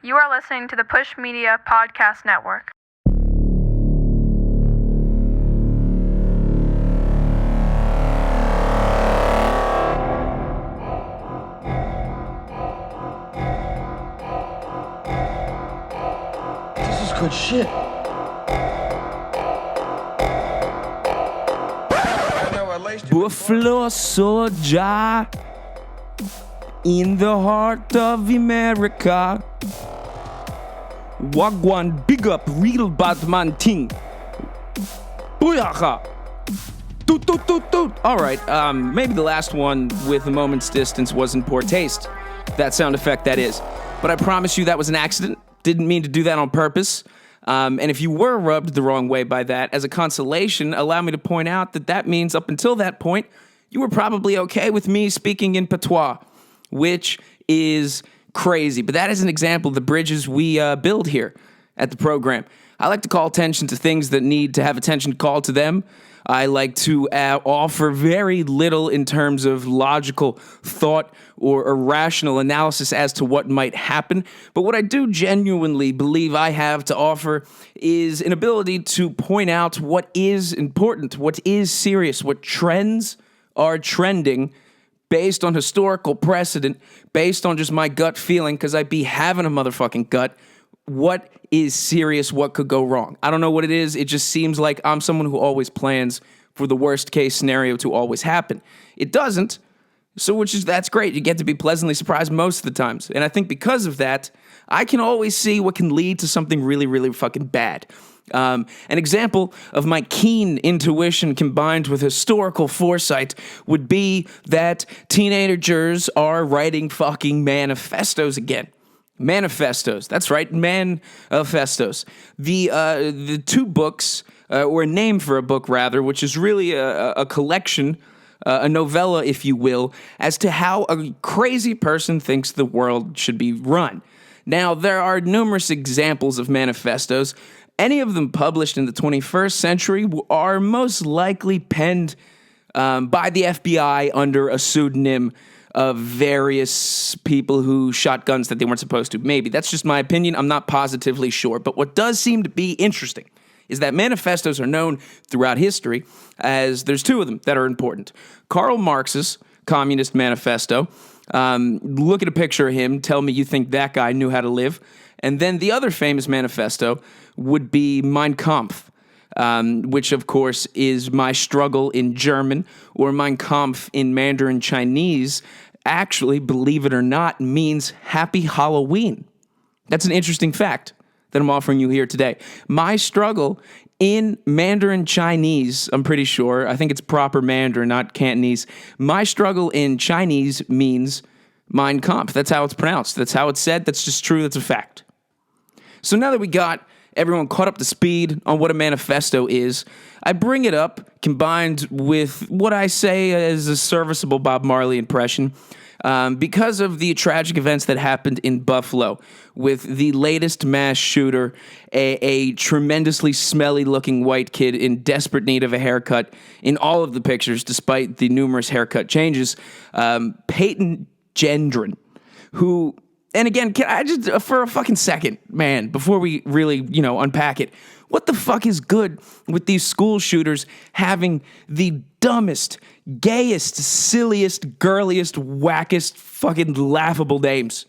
You are listening to the Push Media Podcast Network. This is good shit. Buffalo soldier in the heart of America. Wagwan big up real Batman ting. Booyaka. Toot toot toot toot. All right, maybe the last one with a moment's distance was in poor taste. That sound effect, that is. But I promise you that was an accident. Didn't mean to do that on purpose. And if you were rubbed the wrong way by that, as a consolation, allow me to point out that that means up until that point, you were probably okay with me speaking in patois, which is crazy. But that is an example of the bridges we build here at the program. I like to call attention to things that need to have attention called to them. I like to offer very little in terms of logical thought or irrational analysis as to what might happen. But what I do genuinely believe I have to offer is an ability to point out what is important, what is serious, what trends are trending based on historical precedent, based on just my gut feeling, because I be having a motherfucking gut. What is serious? What could go wrong? I don't know what it is. It just seems like I'm someone who always plans for the worst case scenario to always happen. It doesn't, so that's great. You get to be pleasantly surprised most of the times. And I think because of that, I can always see what can lead to something really, really fucking bad. An example of my keen intuition combined with historical foresight would be that teenagers are writing fucking manifestos again. Manifestos. That's right, manifestos. The two books, or a name for a book rather, which is really a collection, a novella, if you will, as to how a crazy person thinks the world should be run. Now, there are numerous examples of manifestos. Any of them published in the 21st century are most likely penned by the FBI under a pseudonym of various people who shot guns that they weren't supposed to. Maybe. That's just my opinion. I'm not positively sure. But what does seem to be interesting is that manifestos are known throughout history as there's two of them that are important. Karl Marx's Communist Manifesto. Look at a picture of him. Tell me you think that guy knew how to live. And then the other famous manifesto would be Mein Kampf, which, of course, is my struggle in German, or Mein Kampf in Mandarin Chinese, actually, believe it or not, means Happy Halloween. That's an interesting fact that I'm offering you here today. My struggle in Mandarin Chinese, I'm pretty sure, I think it's proper Mandarin, not Cantonese. My struggle in Chinese means Mein Kampf. That's how it's pronounced. That's how it's said. That's just true. That's a fact. So now that we got everyone caught up to speed on what a manifesto is, I bring it up combined with what I say is a serviceable Bob Marley impression because of the tragic events that happened in Buffalo with the latest mass shooter, a tremendously smelly-looking white kid in desperate need of a haircut in all of the pictures, despite the numerous haircut changes, Peyton Gendron, who... And again, can I just, for a fucking second, man, before we really, unpack it, what the fuck is good with these school shooters having the dumbest, gayest, silliest, girliest, wackest, fucking laughable names?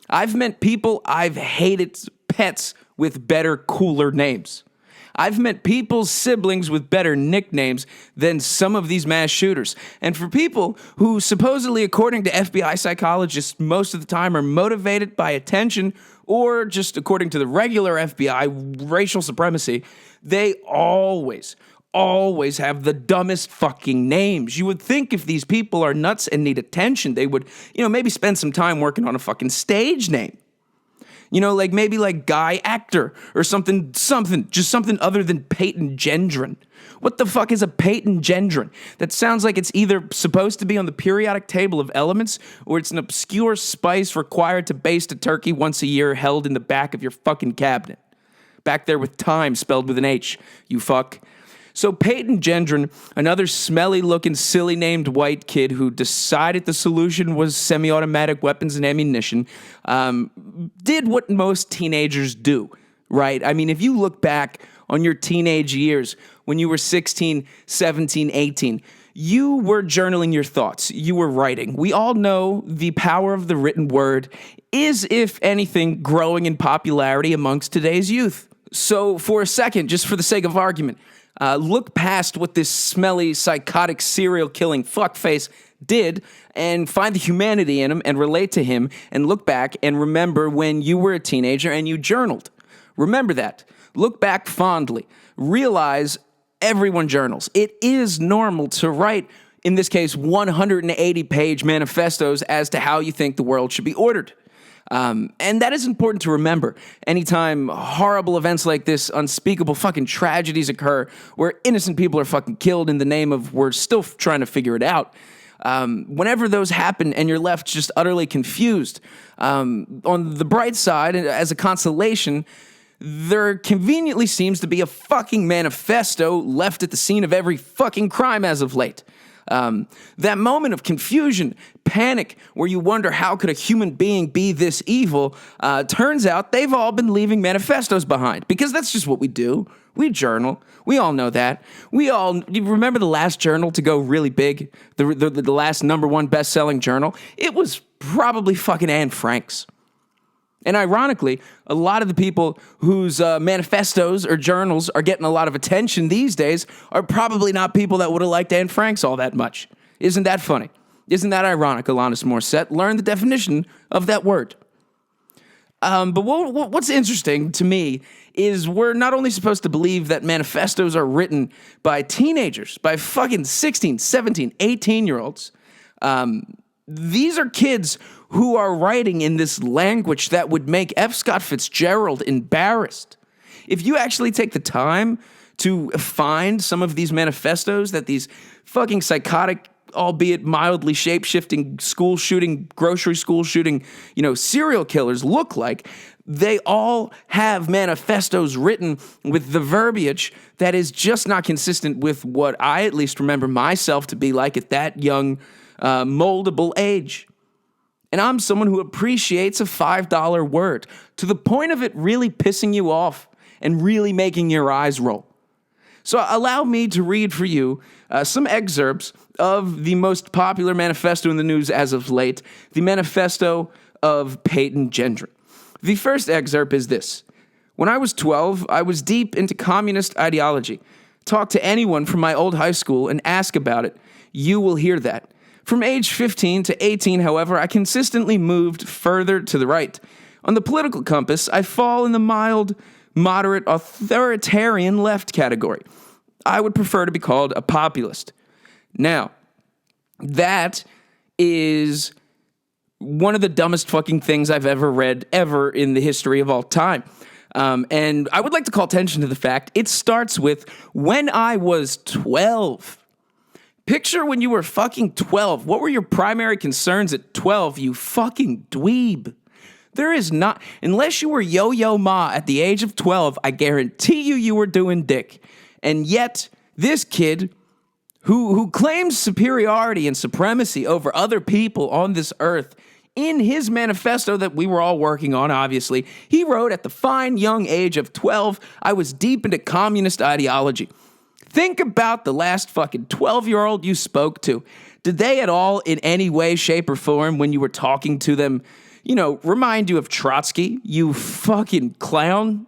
I've met people I've hated pets with better, cooler names. I've met people's siblings with better nicknames than some of these mass shooters. And for people who supposedly, according to FBI psychologists, most of the time are motivated by attention or just according to the regular FBI, racial supremacy, they always have the dumbest fucking names. You would think if these people are nuts and need attention, they would, maybe spend some time working on a fucking stage name. Maybe Guy Actor or something, just something other than Peyton Gendron. What the fuck is a Peyton Gendron? That sounds like it's either supposed to be on the periodic table of elements or it's an obscure spice required to baste a turkey once a year held in the back of your fucking cabinet. Back there with time spelled with an H, you fuck. So Peyton Gendron, another smelly-looking, silly-named white kid who decided the solution was semi-automatic weapons and ammunition, did what most teenagers do, right? I mean, if you look back on your teenage years when you were 16, 17, 18, you were journaling your thoughts. You were writing. We all know the power of the written word is, if anything, growing in popularity amongst today's youth. So for a second, just for the sake of argument, look past what this smelly, psychotic, serial-killing fuckface did and find the humanity in him and relate to him and look back and remember when you were a teenager and you journaled. Remember that. Look back fondly. Realize everyone journals. It is normal to write, in this case, 180-page manifestos as to how you think the world should be ordered. And that is important to remember. Anytime horrible events like this, unspeakable fucking tragedies occur where innocent people are fucking killed in the name of we're still trying to figure it out. Whenever those happen and you're left just utterly confused, on the bright side, as a consolation, there conveniently seems to be a fucking manifesto left at the scene of every fucking crime as of late. That moment of confusion, panic, where you wonder how could a human being be this evil, turns out they've all been leaving manifestos behind, because that's just what we do. We journal. We all know that. You remember the last journal to go really big? The last #1 best-selling journal? It was probably fucking Anne Frank's. And ironically, a lot of the people whose manifestos or journals are getting a lot of attention these days are probably not people that would have liked Anne Frank's all that much. Isn't that funny? Isn't that ironic, Alanis Morissette? Learn the definition of that word. But what's interesting to me is we're not only supposed to believe that manifestos are written by teenagers, by fucking 16, 17, 18-year-olds. These are kids who are writing in this language that would make F. Scott Fitzgerald embarrassed. If you actually take the time to find some of these manifestos that these fucking psychotic, albeit mildly shape-shifting, school shooting, grocery school shooting, serial killers look like, they all have manifestos written with the verbiage that is just not consistent with what I at least remember myself to be like at that young, moldable age. And I'm someone who appreciates a $5 word to the point of it really pissing you off and really making your eyes roll. So allow me to read for you some excerpts of the most popular manifesto in the news as of late, the manifesto of Peyton Gendron. The first excerpt is this. When I was 12, I was deep into communist ideology. Talk to anyone from my old high school and ask about it. You will hear that. From age 15 to 18, however, I consistently moved further to the right. On the political compass, I fall in the mild, moderate, authoritarian left category. I would prefer to be called a populist. Now, that is one of the dumbest fucking things I've ever read ever in the history of all time. And I would like to call attention to the fact it starts with when I was 12. Picture when you were fucking 12. What were your primary concerns at 12, you fucking dweeb? There is not, unless you were Yo-Yo Ma at the age of 12, I guarantee you were doing dick. And yet, this kid, who claims superiority and supremacy over other people on this earth, in his manifesto that we were all working on, obviously, he wrote at the fine young age of 12, I was deep into communist ideology. Think about the last fucking 12-year-old you spoke to. Did they at all, in any way, shape, or form, when you were talking to them, remind you of Trotsky, you fucking clown?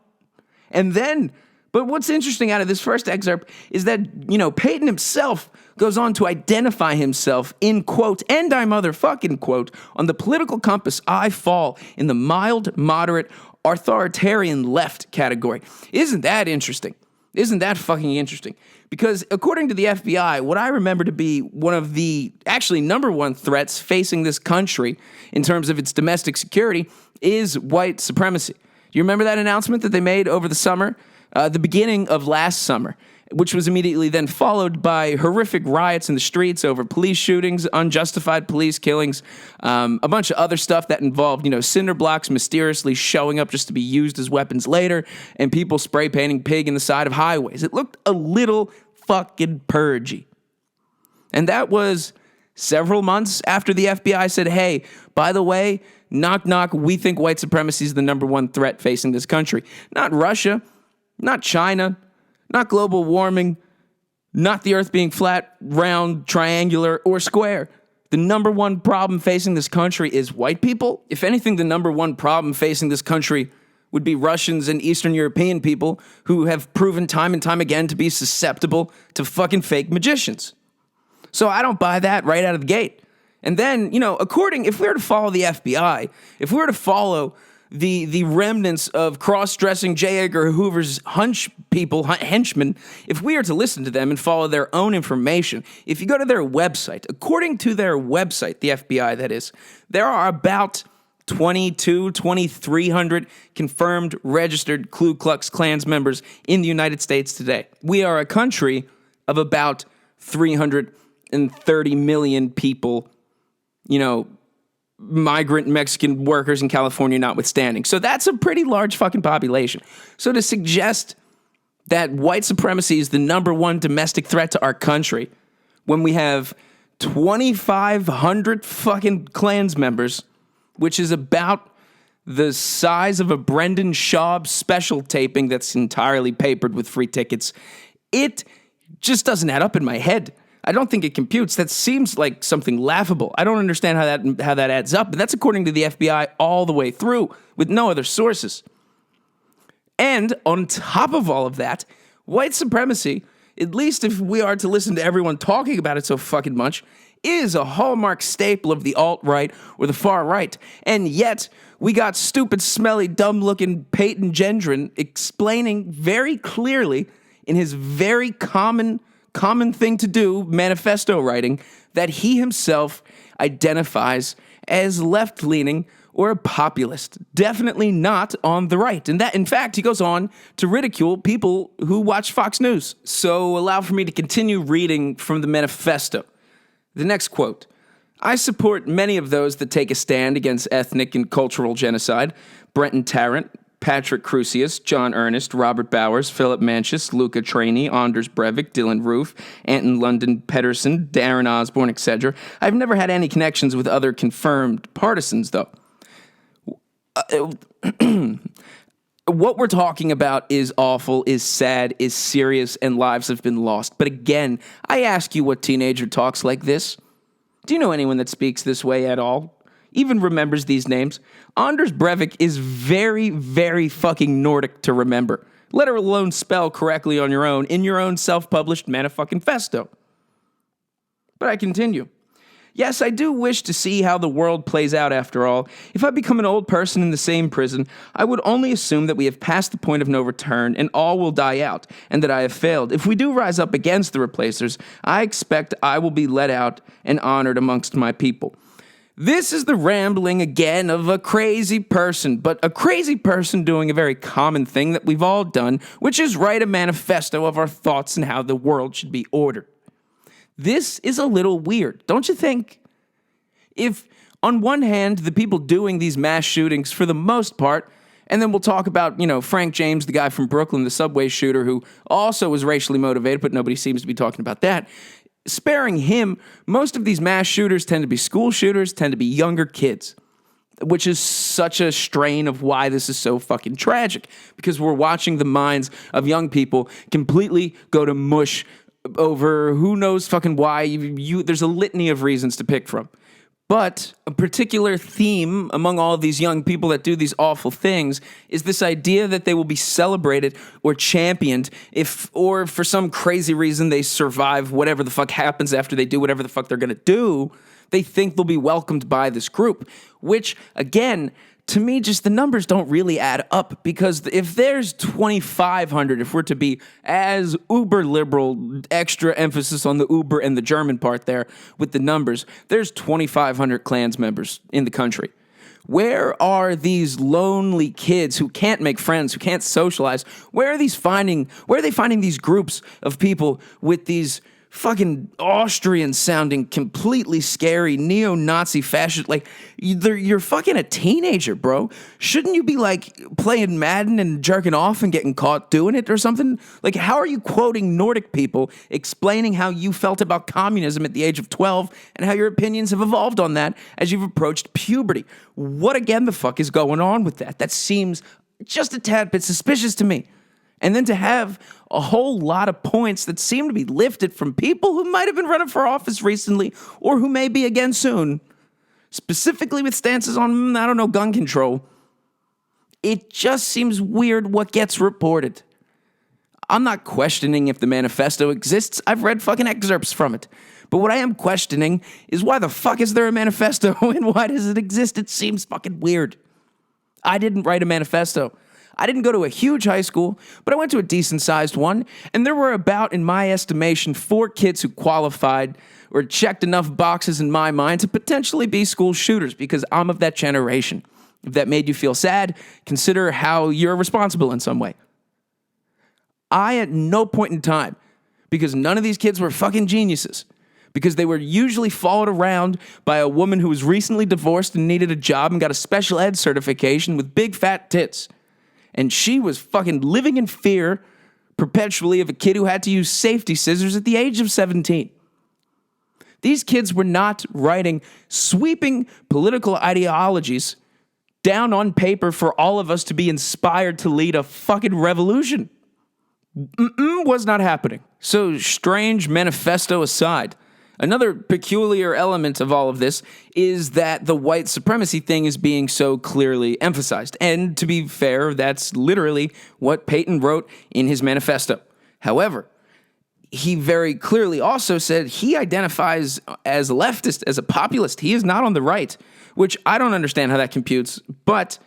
And then, but what's interesting out of this first excerpt is that, Peyton himself goes on to identify himself in, quote, and I motherfucking quote, on the political compass, I fall in the mild, moderate, authoritarian left category. Isn't that interesting? Isn't that fucking interesting? Because according to the FBI, what I remember to be one of the actually #1 threats facing this country in terms of its domestic security is white supremacy. Do you remember that announcement that they made over the summer? The beginning of last summer, which was immediately then followed by horrific riots in the streets over police shootings, unjustified police killings, a bunch of other stuff that involved, cinder blocks mysteriously showing up just to be used as weapons later, and people spray painting pig in the side of highways. It looked a little fucking purgy. And that was several months after the FBI said, hey, by the way, knock, knock, we think white supremacy is the number one threat facing this country. Not Russia, not China, not global warming, not the earth being flat, round, triangular, or square. The number one problem facing this country is white people. If anything, the number one problem facing this country would be Russians and Eastern European people who have proven time and time again to be susceptible to fucking fake magicians. So I don't buy that right out of the gate. And then, if we were to follow the FBI, if we were to follow the remnants of cross-dressing J. Edgar Hoover's henchmen, if we are to listen to them and follow their own information, if you go to their website, according to their website, the FBI that is, there are about 2,300 confirmed registered Ku Klux Klan members in the United States today. We are a country of about 330 million people, migrant Mexican workers in California notwithstanding. So that's a pretty large fucking population. So to suggest that white supremacy is the number one domestic threat to our country when we have 2,500 fucking Klans members, which is about the size of a Brendan Schaub special taping that's entirely papered with free tickets, it just doesn't add up in my head. I don't think it computes. That seems like something laughable. I don't understand how that adds up. But that's according to the FBI all the way through with no other sources. And on top of all of that, white supremacy, at least if we are to listen to everyone talking about it so fucking much, is a hallmark staple of the alt-right or the far right. And yet, we got stupid, smelly, dumb-looking Peyton Gendron explaining very clearly in his very common thing to do, manifesto writing, that he himself identifies as left-leaning or a populist, definitely not on the right. And that, in fact, he goes on to ridicule people who watch Fox News. So allow for me to continue reading from the manifesto. The next quote: I support many of those that take a stand against ethnic and cultural genocide. Brenton Tarrant, Patrick Crusius, John Ernest, Robert Bowers, Philip Manchis, Luca Trainey, Anders Breivik, Dylan Roof, Anton London Pedersen, Darren Osborne, etc. I've never had any connections with other confirmed partisans, though. What we're talking about is awful, is sad, is serious, and lives have been lost. But again, I ask you, what teenager talks like this? Do you know anyone that speaks this way at all? Even remembers these names? Anders Breivik is very, very fucking Nordic to remember, let alone spell correctly on your own in your own self-published manifesto. But I continue. Yes, I do wish to see how the world plays out after all. If I become an old person in the same prison, I would only assume that we have passed the point of no return and all will die out, and that I have failed. If we do rise up against the replacers, I expect I will be let out and honored amongst my people. This is the rambling again of a crazy person, but a crazy person doing a very common thing that we've all done, which is write a manifesto of our thoughts and how the world should be ordered. This is a little weird, don't you think? If, on one hand, the people doing these mass shootings, for the most part, and then we'll talk about, Frank James, the guy from Brooklyn, the subway shooter, who also was racially motivated, but nobody seems to be talking about that. Sparing him, most of these mass shooters tend to be school shooters, tend to be younger kids, which is such a strain of why this is so fucking tragic, because we're watching the minds of young people completely go to mush over who knows fucking why. There's a litany of reasons to pick from. But a particular theme among all of these young people that do these awful things is this idea that they will be celebrated or championed or for some crazy reason they survive whatever the fuck happens after they do whatever the fuck they're gonna do. They think they'll be welcomed by this group, which, again, to me, just the numbers don't really add up, because if there's 2,500, if we're to be as uber liberal, extra emphasis on the uber and the German part there with the numbers, there's 2,500 Klans members in the country. Where are these lonely kids who can't make friends, who can't socialize? Where are they finding these groups of people with these fucking Austrian sounding, completely scary, neo-Nazi fascist. Like, you're fucking a teenager, bro. Shouldn't you be like playing Madden and jerking off and getting caught doing it or something? Like, how are you quoting Nordic people explaining how you felt about communism at the age of 12 and how your opinions have evolved on that as you've approached puberty? What again the fuck is going on with that? That seems just a tad bit suspicious to me. And then to have a whole lot of points that seem to be lifted from people who might have been running for office recently or who may be again soon, specifically with stances on, I don't know, gun control. It just seems weird what gets reported. I'm not questioning if the manifesto exists. I've read fucking excerpts from it. But what I am questioning is why the fuck is there a manifesto and why does it exist? It seems fucking weird. I didn't write a manifesto. I didn't go to a huge high school, but I went to a decent-sized one, and there were about, in my estimation, 4 kids who qualified or checked enough boxes in my mind to potentially be school shooters because I'm of that generation. If that made you feel sad, consider how you're responsible in some way. I, at no point in time, because none of these kids were fucking geniuses, because they were usually followed around by a woman who was recently divorced and needed a job and got a special ed certification with big fat tits. And she was fucking living in fear perpetually of a kid who had to use safety scissors at the age of 17. These kids were not writing sweeping political ideologies down on paper for all of us to be inspired to lead a fucking revolution. Was not happening. So, strange manifesto aside, another peculiar element of all of this is that the white supremacy thing is being so clearly emphasized. And to be fair, that's literally what Peyton wrote in his manifesto. However, he very clearly also said he identifies as a leftist, as a populist. He is not on the right, which I don't understand how that computes, but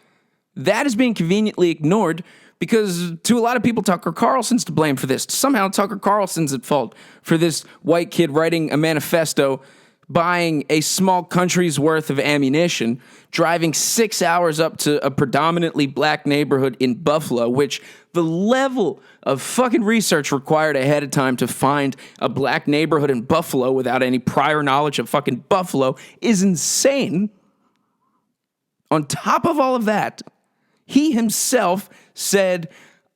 that is being conveniently ignored because to a lot of people, Tucker Carlson's to blame for this. Somehow Tucker Carlson's at fault for this white kid writing a manifesto, buying a small country's worth of ammunition, driving 6 hours up to a predominantly black neighborhood in Buffalo, which the level of fucking research required ahead of time to find a black neighborhood in Buffalo without any prior knowledge of fucking Buffalo is insane. On top of all of that, he himself said,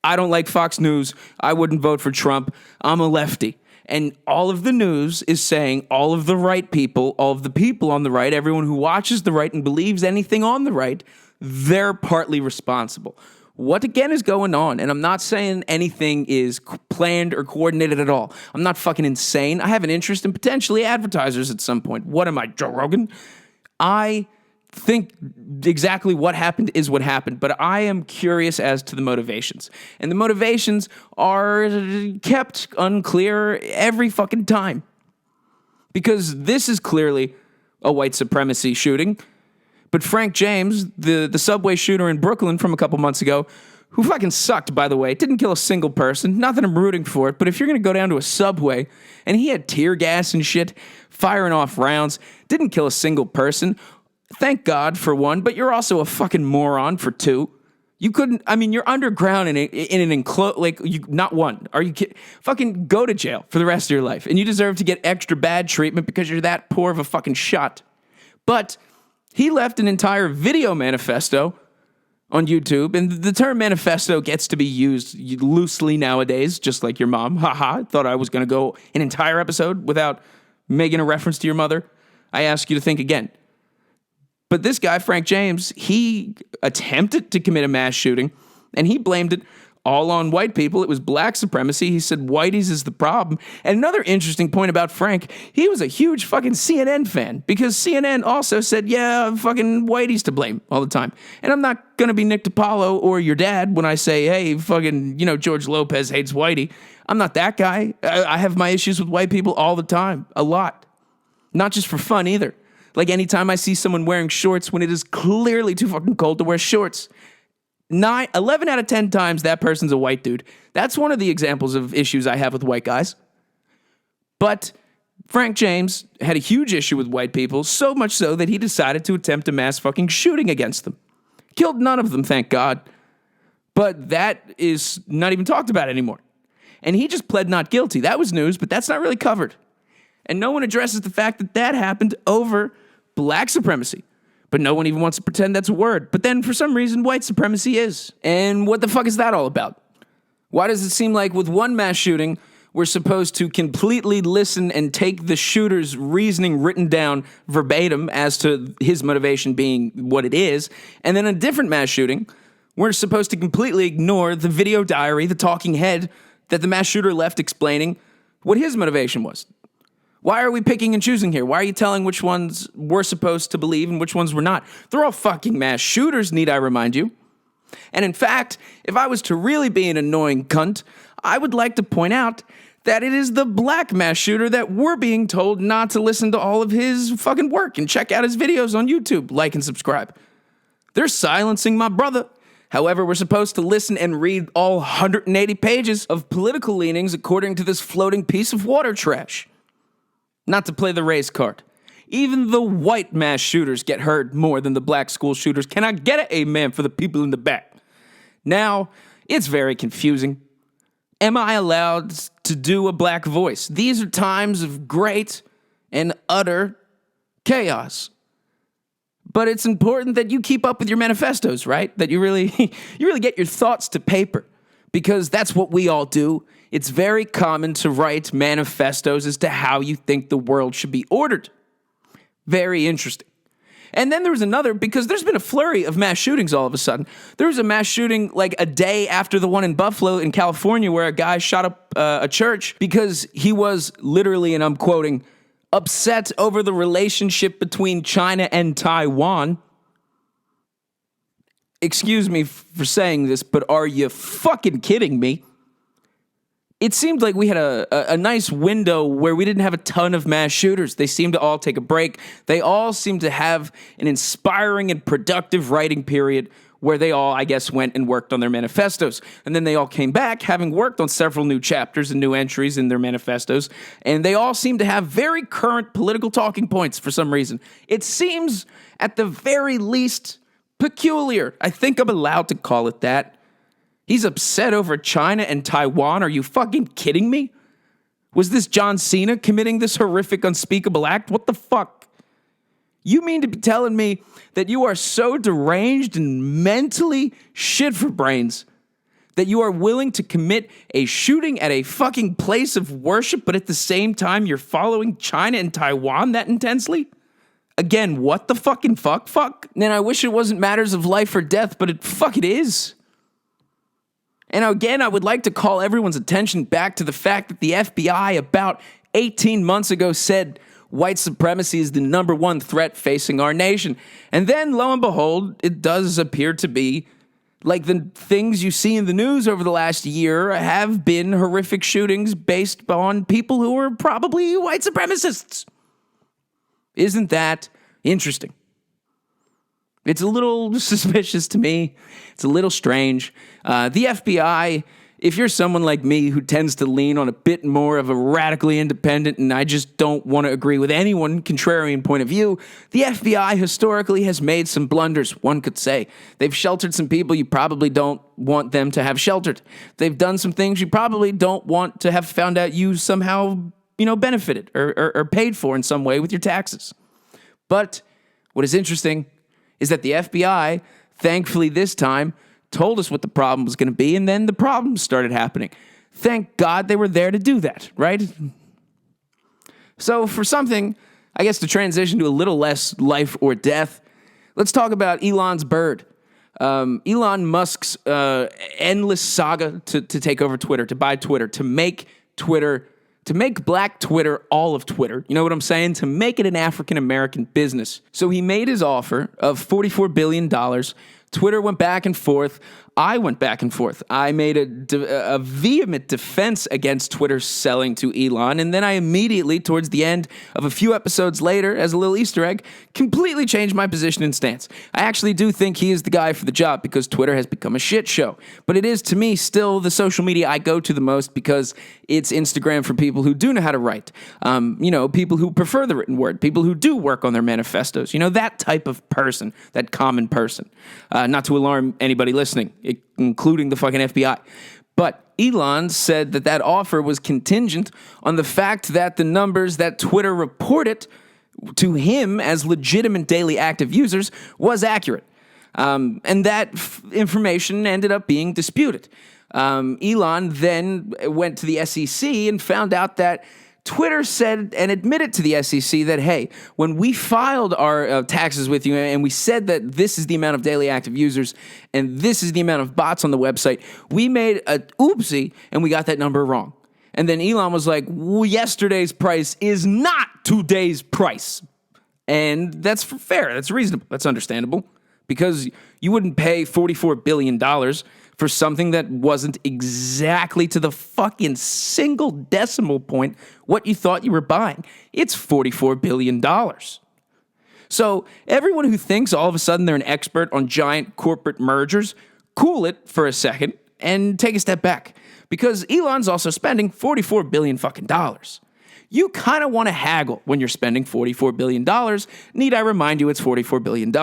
I don't like Fox News. I wouldn't vote for Trump. I'm a lefty. And all of the news is saying all of the right people, all of the people on the right, everyone who watches the right and believes anything on the right, they're partly responsible. What again is going on? And I'm not saying anything is planned or coordinated at all. I'm not fucking insane. I have an interest in potentially advertisers at some point. What am I, Joe Rogan? I think exactly what happened is what happened, but I am curious as to the motivations. And the motivations are kept unclear every fucking time. Because this is clearly a white supremacy shooting. But Frank James, the subway shooter in Brooklyn from a couple months ago, who fucking sucked, by the way, didn't kill a single person, not that I'm rooting for it, but if you're going to go down to a subway, and he had tear gas and shit, firing off rounds, didn't kill a single person. Thank God for one, but you're also a fucking moron for two. You couldn't, I mean, you're underground in an enclosed, like, you, not one. Are you kidding? Fucking go to jail for the rest of your life. And you deserve to get extra bad treatment because you're that poor of a fucking shot. But he left an entire video manifesto on YouTube, and the term manifesto gets to be used loosely nowadays, just like your mom. Haha, thought I was going to go an entire episode without making a reference to your mother. I ask you to think again. But this guy, Frank James, he attempted to commit a mass shooting, and he blamed it all on white people. It was black supremacy. He said whiteys is the problem. And another interesting point about Frank, he was a huge fucking CNN fan, because CNN also said, yeah, fucking whiteys to blame all the time. And I'm not going to be Nick DiPaolo or your dad when I say, hey, fucking, George Lopez hates whitey. I'm not that guy. I have my issues with white people all the time, a lot. Not just for fun either. Like anytime I see someone wearing shorts when it is clearly too fucking cold to wear shorts. 11 out of 10 times that person's a white dude. That's one of the examples of issues I have with white guys. But Frank James had a huge issue with white people, so much so that he decided to attempt a mass fucking shooting against them. Killed none of them, thank God. But that is not even talked about anymore. And he just pled not guilty. That was news, but that's not really covered. And no one addresses the fact that that happened over black supremacy. But no one even wants to pretend that's a word. But then for some reason, white supremacy is. And what the fuck is that all about? Why does it seem like with one mass shooting, we're supposed to completely listen and take the shooter's reasoning written down verbatim as to his motivation being what it is, and then a different mass shooting, we're supposed to completely ignore the video diary, the talking head that the mass shooter left explaining what his motivation was? Why are we picking and choosing here? Why are you telling which ones we're supposed to believe and which ones we're not? They're all fucking mass shooters, need I remind you? And in fact, if I was to really be an annoying cunt, I would like to point out that it is the black mass shooter that we're being told not to listen to all of his fucking work and check out his videos on YouTube, like and subscribe. They're silencing my brother. However, we're supposed to listen and read all 180 pages of political leanings according to this floating piece of water trash. Not to play the race card. Even the white mass shooters get heard more than the black school shooters. Can I get an amen for the people in the back? Now, it's very confusing. Am I allowed to do a black voice? These are times of great and utter chaos. But it's important that you keep up with your manifestos, right? That you really get your thoughts to paper, because that's what we all do. It's very common to write manifestos as to how you think the world should be ordered. Very interesting. And then there was another, because there's been a flurry of mass shootings all of a sudden. There was a mass shooting like a day after the one in Buffalo in California where a guy shot up a church because he was literally, and I'm quoting, upset over the relationship between China and Taiwan. Excuse me for saying this, but are you fucking kidding me? It seemed like we had a nice window where we didn't have a ton of mass shooters. They seemed to all take a break. They all seemed to have an inspiring and productive writing period where they all, I guess, went and worked on their manifestos. And then they all came back, having worked on several new chapters and new entries in their manifestos. And they all seem to have very current political talking points for some reason. It seems, at the very least, peculiar. I think I'm allowed to call it that. He's upset over China and Taiwan. Are you fucking kidding me? Was this John Cena committing this horrific, unspeakable act? What the fuck? You mean to be telling me that you are so deranged and mentally shit for brains that you are willing to commit a shooting at a fucking place of worship, but at the same time you're following China and Taiwan that intensely? Again, what the fucking fuck? Man, I wish it wasn't matters of life or death, but it is. And again, I would like to call everyone's attention back to the fact that the FBI about 18 months ago said white supremacy is the number one threat facing our nation. And then, lo and behold, it does appear to be like the things you see in the news over the last year have been horrific shootings based on people who are probably white supremacists. Isn't that interesting? It's a little suspicious to me. It's a little strange. The FBI, if you're someone like me who tends to lean on a bit more of a radically independent and I just don't want to agree with anyone contrarian point of view, the FBI historically has made some blunders, one could say. They've sheltered some people you probably don't want them to have sheltered. They've done some things you probably don't want to have found out you somehow, benefited or paid for in some way with your taxes. But what is interesting is that the FBI, thankfully this time, told us what the problem was going to be, and then the problems started happening. Thank God they were there to do that, right? So for something, I guess to transition to a little less life or death, let's talk about Elon's bird. Elon Musk's endless saga to take over Twitter, to buy Twitter, to make Black Twitter all of Twitter. You know what I'm saying? To make it an African-American business. So he made his offer of $44 billion. Twitter went back and forth. I went back and forth. I made a vehement defense against Twitter selling to Elon, and then I immediately, towards the end of a few episodes later, as a little Easter egg, completely changed my position and stance. I actually do think he is the guy for the job because Twitter has become a shit show. But it is, to me, still the social media I go to the most because it's Instagram for people who do know how to write. People who prefer the written word, people who do work on their manifestos. That type of person, that common person. Not to alarm anybody listening, including the fucking FBI. But Elon said that that offer was contingent on the fact that the numbers that Twitter reported to him as legitimate daily active users was accurate. And that information ended up being disputed. Elon then went to the SEC and found out that Twitter said and admitted to the SEC that, hey, when we filed our taxes with you and we said that this is the amount of daily active users and this is the amount of bots on the website, we made a oopsie and we got that number wrong. And then Elon was like, well, yesterday's price is not today's price. And that's fair. That's reasonable. That's understandable. Because you wouldn't pay $44 billion for something that wasn't exactly to the fucking single decimal point what you thought you were buying. It's $44 billion. So everyone who thinks all of a sudden they're an expert on giant corporate mergers, cool it for a second and take a step back. Because Elon's also spending $44 billion fucking dollars. You kind of want to haggle when you're spending $44 billion. Need I remind you it's $44 billion.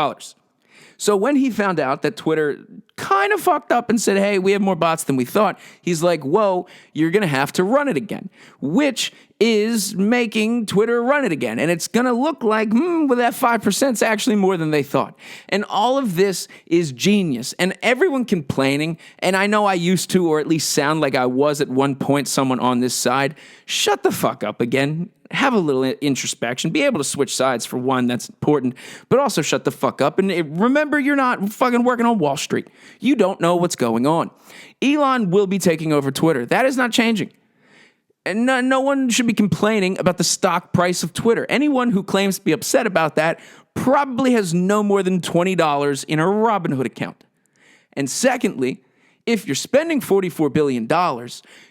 So when he found out that Twitter kind of fucked up and said, hey, we have more bots than we thought, he's like, whoa, you're going to have to run it again, which is making Twitter run it again. And it's going to look like, with that 5% is actually more than they thought. And all of this is genius. And everyone complaining, and I know I used to, or at least sound like I was at one point someone on this side, shut the fuck up again. Have a little introspection. Be able to switch sides for one, that's important. But also shut the fuck up. And remember, you're not fucking working on Wall Street. You don't know what's going on. Elon will be taking over Twitter. That is not changing. And no one should be complaining about the stock price of Twitter. Anyone who claims to be upset about that probably has no more than $20 in a Robinhood account. And secondly, if you're spending $44 billion,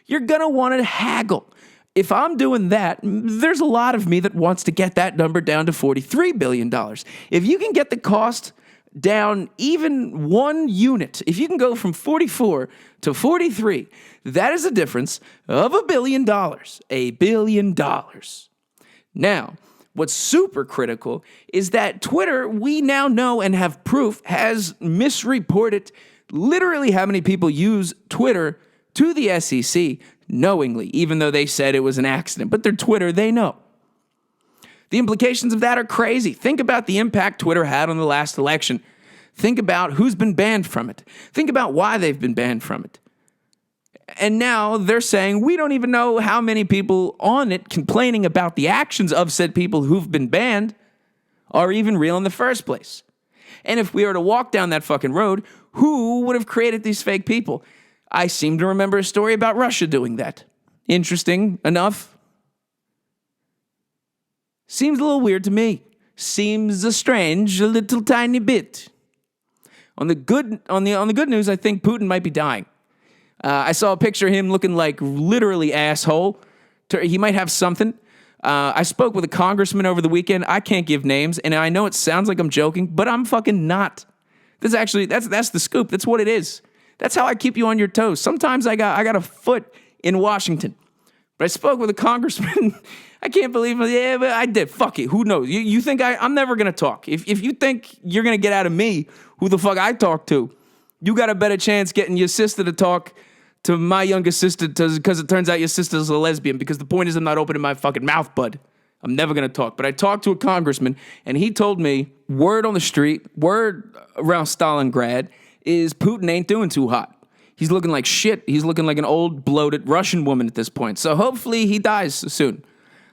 you're going to want to haggle. If I'm doing that, there's a lot of me that wants to get that number down to $43 billion. If you can get the cost down even 1 unit, if you can go from 44 to 43, that is a difference of $1 billion. $1 billion. Now, what's super critical is that Twitter, we now know and have proof, has misreported literally how many people use Twitter to the SEC knowingly, even though they said it was an accident. But they're Twitter, they know. The implications of that are crazy. Think about the impact Twitter had on the last election. Think about who's been banned from it. Think about why they've been banned from it. And now they're saying we don't even know how many people on it complaining about the actions of said people who've been banned are even real in the first place. And if we were to walk down that fucking road, who would have created these fake people? I seem to remember a story about Russia doing that. Interesting enough. Seems a little weird to me. Seems strange a little tiny bit. On the good news, I think Putin might be dying. I saw a picture of him looking like literally asshole. He might have something. I spoke with a congressman over the weekend. I can't give names, and I know it sounds like I'm joking, but I'm fucking not. That's the scoop. That's what it is. That's how I keep you on your toes. Sometimes I got a foot in Washington. But I spoke with a congressman. I can't believe it. Yeah, but I did. Fuck it. Who knows? You think I'm never going to talk. If you think you're going to get out of me who the fuck I talk to, you got a better chance getting your sister to talk to my younger sister because it turns out your sister's a lesbian. Because the point is I'm not opening my fucking mouth, bud. I'm never going to talk. But I talked to a congressman, and he told me, word on the street, word around Stalingrad, is Putin ain't doing too hot. He's looking like shit. He's looking like an old, bloated Russian woman at this point. So hopefully he dies soon.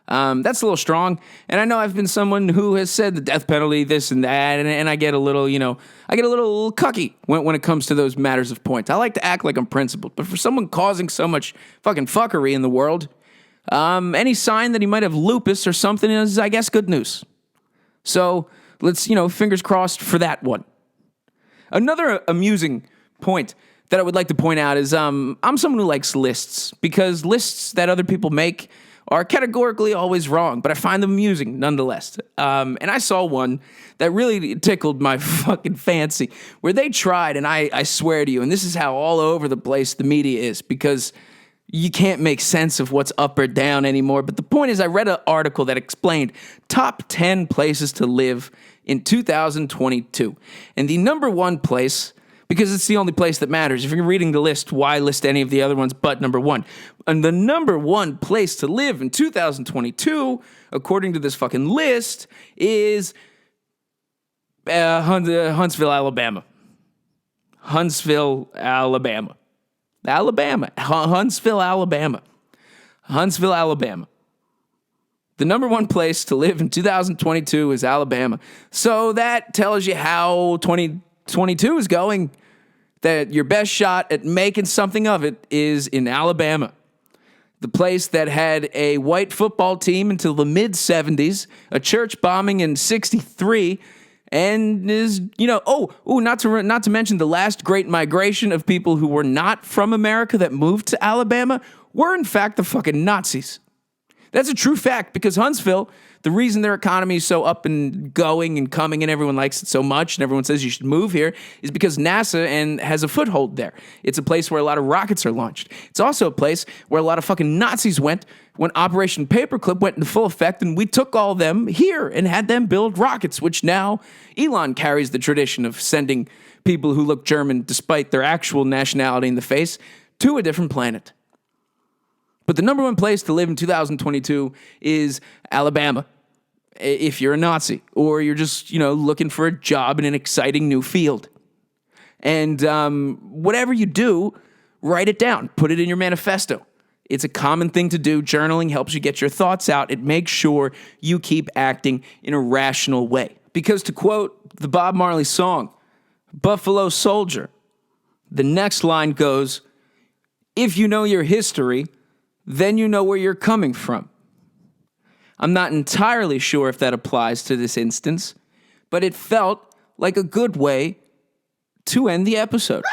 That's a little strong. And I know I've been someone who has said the death penalty, this and that, and I get a little, I get a little cucky when it comes to those matters of point. I like to act like I'm principled. But for someone causing so much fucking fuckery in the world, any sign that he might have lupus or something is, I guess, good news. So let's, fingers crossed for that one. Another amusing point that I would like to point out is I'm someone who likes lists because lists that other people make are categorically always wrong, but I find them amusing nonetheless. And I saw one that really tickled my fucking fancy where they tried, and I swear to you, and this is how all over the place the media is because you can't make sense of what's up or down anymore. But the point is I read an article that explained top 10 places to live in 2022. And the number one place Because it's the only place that matters. If you're reading the list, why list any of the other ones but number one? And the number one place to live in 2022, according to this fucking list, is Huntsville, Alabama. Huntsville, Alabama. Huntsville, Alabama. Huntsville, Alabama. The number one place to live in 2022 is Alabama. So that tells you how 2022 is going, that your best shot at making something of it is in Alabama. The place that had a white football team until the mid-70s, a church bombing in 63, and is, not to mention the last great migration of people who were not from America that moved to Alabama were in fact the fucking Nazis. That's a true fact, because Huntsville, the reason their economy is so up and going and coming and everyone likes it so much and everyone says you should move here is because NASA has a foothold there. It's a place where a lot of rockets are launched. It's also a place where a lot of fucking Nazis went when Operation Paperclip went into full effect, and we took all them here and had them build rockets, which now Elon carries the tradition of sending people who look German despite their actual nationality in the face to a different planet. But the number one place to live in 2022 is Alabama, if you're a Nazi, or you're just, looking for a job in an exciting new field. And whatever you do, write it down. Put it in your manifesto. It's a common thing to do. Journaling helps you get your thoughts out. It makes sure you keep acting in a rational way. Because to quote the Bob Marley song, Buffalo Soldier, the next line goes, "If you know your history, then you know where you're coming from." I'm not entirely sure if that applies to this instance, but it felt like a good way to end the episode.